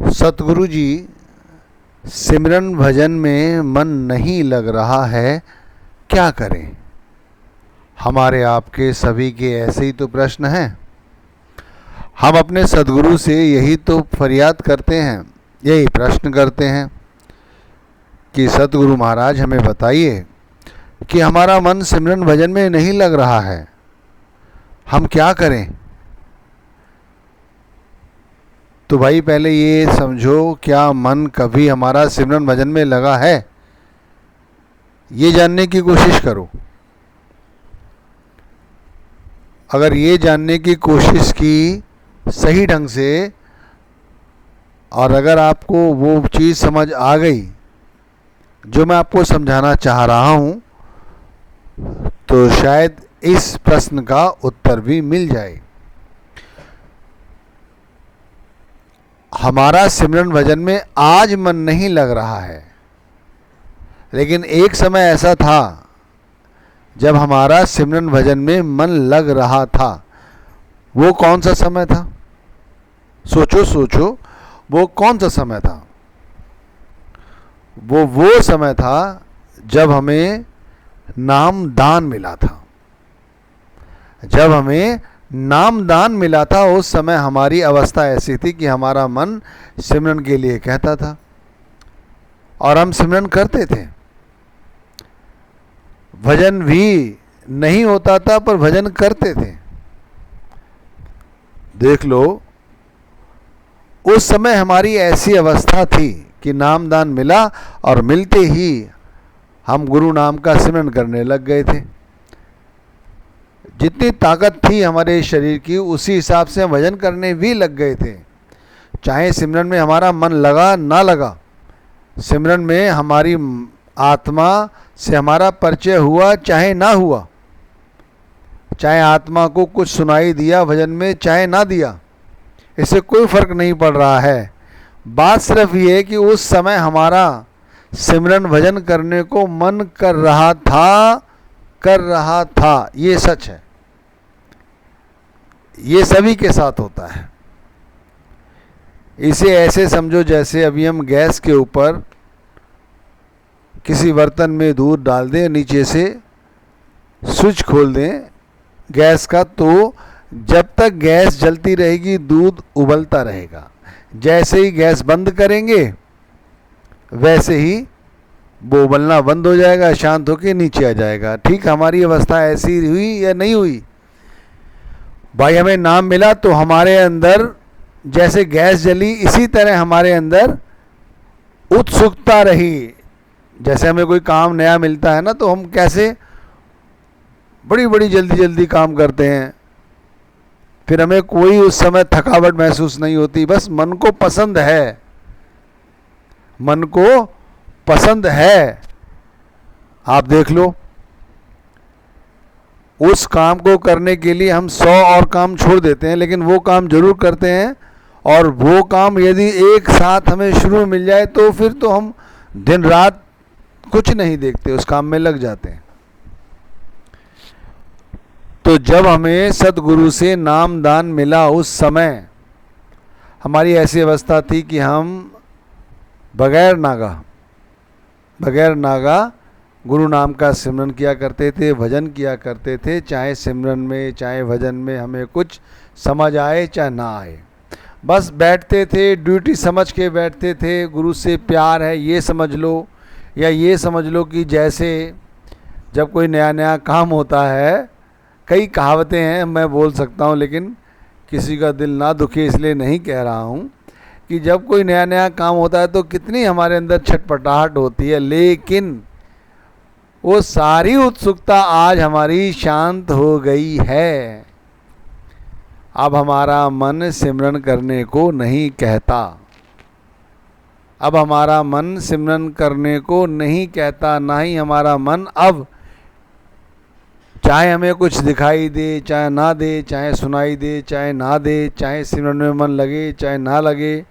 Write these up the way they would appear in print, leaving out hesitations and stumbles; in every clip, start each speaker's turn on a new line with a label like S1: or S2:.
S1: सतगुरु जी, सिमरन भजन में मन नहीं लग रहा है, क्या करें? हमारे आपके सभी के ऐसे ही तो प्रश्न हैं। हम अपने सदगुरु से यही तो फरियाद करते हैं, यही प्रश्न करते हैं कि सतगुरु महाराज हमें बताइए कि हमारा मन सिमरन भजन में नहीं लग रहा है, हम क्या करें? तो भाई पहले ये समझो, क्या मन कभी हमारा सिमरन भजन में लगा है? ये जानने की कोशिश करो। अगर ये जानने की कोशिश की सही ढंग से और अगर आपको वो चीज़ समझ आ गई जो मैं आपको समझाना चाह रहा हूँ, तो शायद इस प्रश्न का उत्तर भी मिल जाए। हमारा सिमरन भजन में आज मन नहीं लग रहा है, लेकिन एक समय ऐसा था जब हमारा सिमरन भजन में मन लग रहा था। वो कौन सा समय था? सोचो सोचो, वो कौन सा समय था? वो समय था जब हमें नाम दान मिला था। जब हमें नाम दान मिला था, उस समय हमारी अवस्था ऐसी थी कि हमारा मन सिमरन के लिए कहता था और हम सिमरन करते थे। भजन भी नहीं होता था पर भजन करते थे। देख लो, उस समय हमारी ऐसी अवस्था थी कि नाम दान मिला और मिलते ही हम गुरु नाम का सिमरन करने लग गए थे। जितनी ताकत थी हमारे शरीर की, उसी हिसाब से हम भजन करने भी लग गए थे। चाहे सिमरन में हमारा मन लगा ना लगा, सिमरन में हमारी आत्मा से हमारा परिचय हुआ चाहे ना हुआ, चाहे आत्मा को कुछ सुनाई दिया भजन में चाहे ना दिया, इससे कोई फर्क नहीं पड़ रहा है। बात सिर्फ ये है कि उस समय हमारा सिमरन भजन करने को मन कर रहा था। ये सच है, ये सभी के साथ होता है। इसे ऐसे समझो जैसे अभी हम गैस के ऊपर किसी बर्तन में दूध डाल दें, नीचे से स्विच खोल दें गैस का, तो जब तक गैस जलती रहेगी दूध उबलता रहेगा। जैसे ही गैस बंद करेंगे वैसे ही वो उबलना बंद हो जाएगा, शांत होकर नीचे आ जाएगा। ठीक हमारी अवस्था ऐसी हुई या नहीं हुई? भाई हमें नाम मिला तो हमारे अंदर जैसे गैस जली, इसी तरह हमारे अंदर उत्सुकता रही। जैसे हमें कोई काम नया मिलता है ना, तो हम कैसे बड़ी बड़ी जल्दी काम करते हैं, फिर हमें कोई उस समय थकावट महसूस नहीं होती। बस मन को पसंद है, मन को पसंद है। आप देख लो, उस काम को करने के लिए हम 100 और काम छोड़ देते हैं, लेकिन वो काम जरूर करते हैं। और वो काम यदि एक साथ हमें शुरू में मिल जाए तो फिर तो हम दिन रात कुछ नहीं देखते, उस काम में लग जाते हैं। तो जब हमें सतगुरु से नाम दान मिला, उस समय हमारी ऐसी अवस्था थी कि हम बगैर नागा गुरु नाम का सिमरन किया करते थे, भजन किया करते थे। चाहे सिमरन में चाहे भजन में हमें कुछ समझ आए चाहे ना आए, बस बैठते थे, ड्यूटी समझ के बैठते थे। गुरु से प्यार है ये समझ लो, या ये समझ लो कि जैसे जब कोई नया काम होता है, कई कहावतें हैं मैं बोल सकता हूँ, लेकिन किसी का दिल ना दुखे इसलिए नहीं कह रहा हूँ, कि जब कोई नया काम होता है तो कितनी हमारे अंदर छटपटाहट होती है, लेकिन वो सारी उत्सुकता आज हमारी शांत हो गई है। अब हमारा मन सिमरन करने को नहीं कहता, अब हमारा मन सिमरन करने को नहीं कहता। ना ही हमारा मन अब, चाहे हमें कुछ दिखाई दे चाहे ना दे, चाहे सुनाई दे चाहे ना दे, चाहे सिमरन में मन लगे चाहे ना लगे,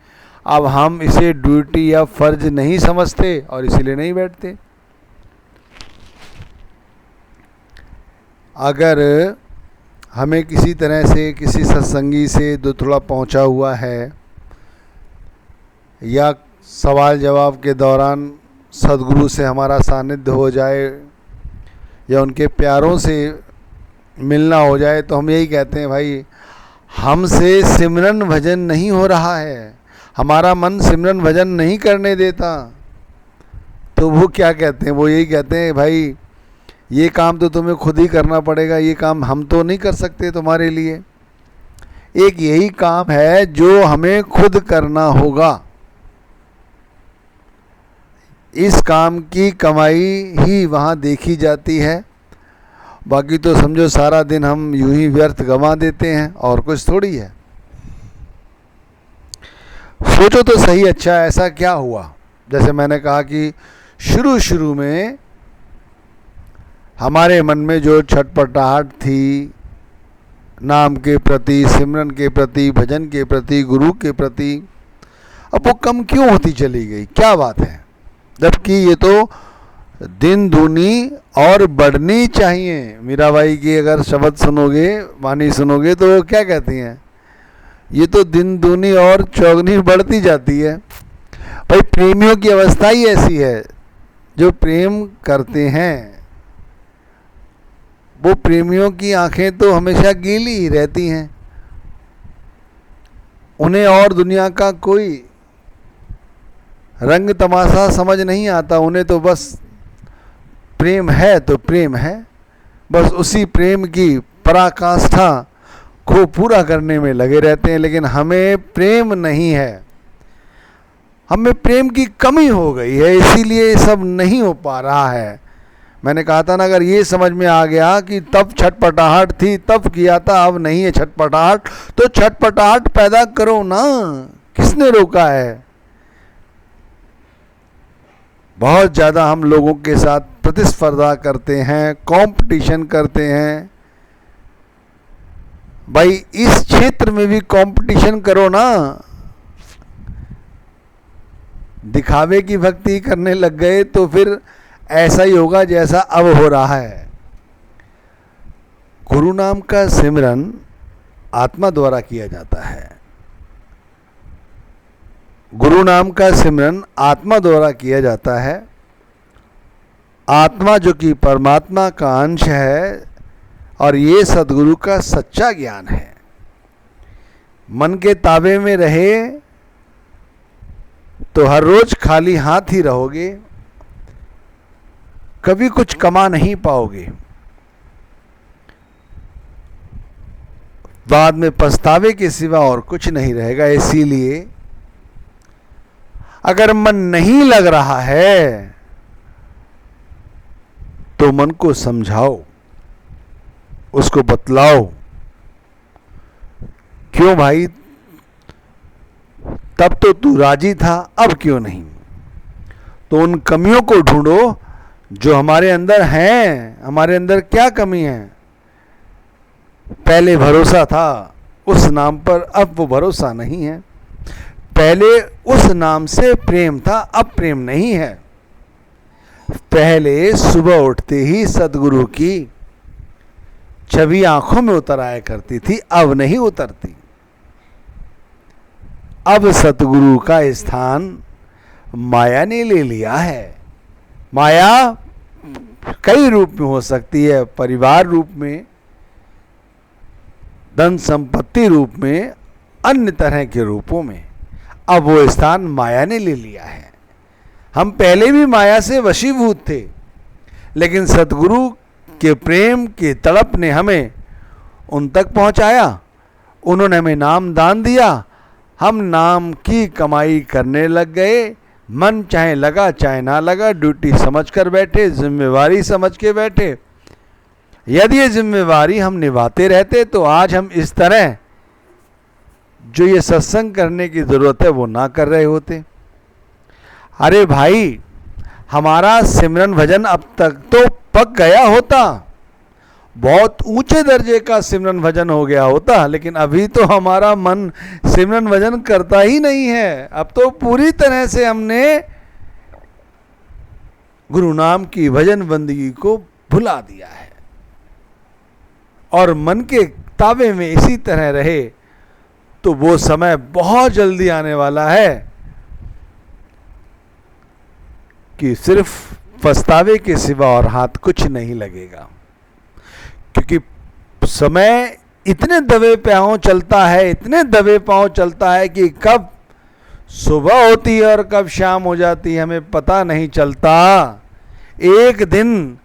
S1: अब हम इसे ड्यूटी या फर्ज नहीं समझते और इसीलिए नहीं बैठते। अगर हमें किसी तरह से किसी सत्संगी से थोड़ा पहुंचा हुआ है, या सवाल जवाब के दौरान सदगुरु से हमारा सानिध्य हो जाए या उनके प्यारों से मिलना हो जाए, तो हम यही कहते हैं भाई हमसे सिमरन भजन नहीं हो रहा है, हमारा मन सिमरन भजन नहीं करने देता। तो वो क्या कहते हैं, वो यही कहते हैं भाई ये काम तो तुम्हें खुद ही करना पड़ेगा, ये काम हम तो नहीं कर सकते तुम्हारे लिए। एक यही काम है जो हमें खुद करना होगा। इस काम की कमाई ही वहाँ देखी जाती है, बाकी तो समझो सारा दिन हम यूं ही व्यर्थ गंवा देते हैं और कुछ थोड़ी है। सोचो तो सही, अच्छा ऐसा क्या हुआ? जैसे मैंने कहा कि शुरू में हमारे मन में जो छटपटाहट थी नाम के प्रति, सिमरन के प्रति, भजन के प्रति, गुरु के प्रति, अब वो कम क्यों होती चली गई? क्या बात है? जबकि ये तो दिन दूनी और बढ़नी चाहिए। मीराबाई की अगर शब्द सुनोगे, वाणी सुनोगे, तो वो क्या कहती हैं? ये तो दिन दूनी और चौगनी बढ़ती जाती है। भाई प्रेमियों की अवस्था ही ऐसी है, जो प्रेम करते हैं वो प्रेमियों की आंखें तो हमेशा गीली ही रहती हैं। उन्हें और दुनिया का कोई रंग तमाशा समझ नहीं आता। उन्हें तो बस प्रेम है तो प्रेम है, बस उसी प्रेम की पराकाष्ठा को पूरा करने में लगे रहते हैं। लेकिन हमें प्रेम नहीं है, हमें प्रेम की कमी हो गई है, इसीलिए ये सब नहीं हो पा रहा है। मैंने कहा था ना, अगर ये समझ में आ गया कि तब छटपटाहट थी, तब किया था, अब नहीं है छटपटाहट, तो छटपटाहट पैदा करो ना, किसने रोका है? बहुत ज़्यादा हम लोगों के साथ प्रतिस्पर्धा करते हैं, कंपटीशन करते हैं। भाई इस क्षेत्र में भी कंपटीशन करो ना। दिखावे की भक्ति करने लग गए तो फिर ऐसा ही होगा जैसा अब हो रहा है। गुरु नाम का सिमरन आत्मा द्वारा किया जाता है। गुरु नाम का सिमरन आत्मा द्वारा किया जाता है। आत्मा जो कि परमात्मा का अंश है, और ये सद्गुरु का सच्चा ज्ञान है। मन के ताबे में रहे तो हर रोज खाली हाथ ही रहोगे, कभी कुछ कमा नहीं पाओगे, बाद में पछतावे के सिवा और कुछ नहीं रहेगा। इसीलिए अगर मन नहीं लग रहा है तो मन को समझाओ, उसको बतलाओ, क्यों भाई तब तो तू राजी था, अब क्यों नहीं? तो उन कमियों को ढूंढो जो हमारे अंदर हैं। हमारे अंदर क्या कमी है? पहले भरोसा था उस नाम पर, अब वो भरोसा नहीं है। पहले उस नाम से प्रेम था, अब प्रेम नहीं है। पहले सुबह उठते ही सद्गुरु की छवि आंखों में उतर आया करती थी, अब नहीं उतरती। अब सतगुरु का स्थान माया ने ले लिया है। माया कई रूप में हो सकती है, परिवार रूप में, धन संपत्ति रूप में, अन्य तरह के रूपों में। अब वो स्थान माया ने ले लिया है। हम पहले भी माया से वशीभूत थे, लेकिन सतगुरु के प्रेम की तड़प ने हमें उन तक पहुंचाया। उन्होंने हमें नाम दान दिया, हम नाम की कमाई करने लग गए। मन चाहे लगा चाहे ना लगा, ड्यूटी समझ कर बैठे, जिम्मेवारी समझ के बैठे। यदि ये जिम्मेवारी हम निभाते रहते तो आज हम इस तरह जो ये सत्संग करने की जरूरत है वो ना कर रहे होते। अरे भाई हमारा सिमरन भजन अब तक तो पक गया होता, बहुत ऊंचे दर्जे का सिमरन भजन हो गया होता, लेकिन अभी तो हमारा मन सिमरन भजन करता ही नहीं है। अब तो पूरी तरह से हमने गुरु नाम की भजन बंदगी को भुला दिया है, और मन के ताबे में इसी तरह रहे तो वो समय बहुत जल्दी आने वाला है कि सिर्फ पछतावे के सिवा और हाथ कुछ नहीं लगेगा, क्योंकि समय इतने दबे पांव चलता है, इतने दबे पांव चलता है कि कब सुबह होती है और कब शाम हो जाती है हमें पता नहीं चलता। एक दिन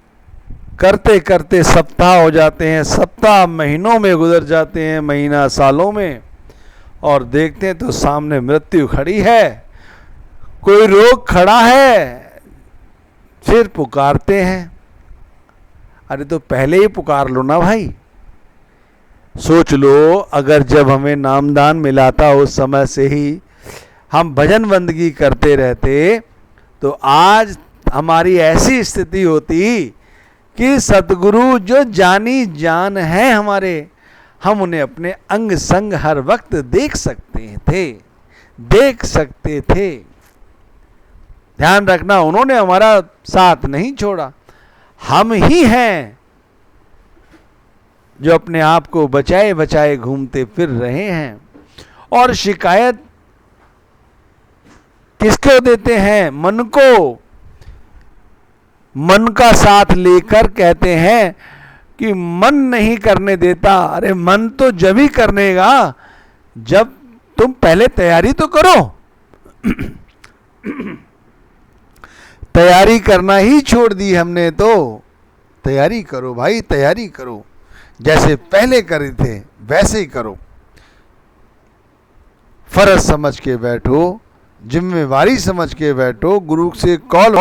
S1: करते करते सप्ताह हो जाते हैं, सप्ताह महीनों में गुजर जाते हैं, महीना सालों में, और देखते हैं तो सामने मृत्यु खड़ी है, कोई रोग खड़ा है। फिर पुकारते हैं, अरे तो पहले ही पुकार लो ना भाई। सोच लो, अगर जब हमें नामदान मिला था उस समय से ही हम भजन बंदगी करते रहते तो आज हमारी ऐसी स्थिति होती कि सतगुरु जो जानी जान है हमारे, हम उन्हें अपने अंग संग हर वक्त देख सकते थे। ध्यान रखना, उन्होंने हमारा साथ नहीं छोड़ा। हम ही हैं जो अपने आप को बचाए बचाए घूमते फिर रहे हैं। और शिकायत किसको देते हैं? मन को। मन का साथ लेकर कहते हैं कि मन नहीं करने देता। अरे मन तो जब ही करनेगा जब तुम पहले तैयारी तो करो। तैयारी करना ही छोड़ दी हमने तो। तैयारी करो भाई, तैयारी करो, जैसे पहले करे थे वैसे ही करो। फर्ज समझ के बैठो, जिम्मेवारी समझ के बैठो। गुरु से कॉल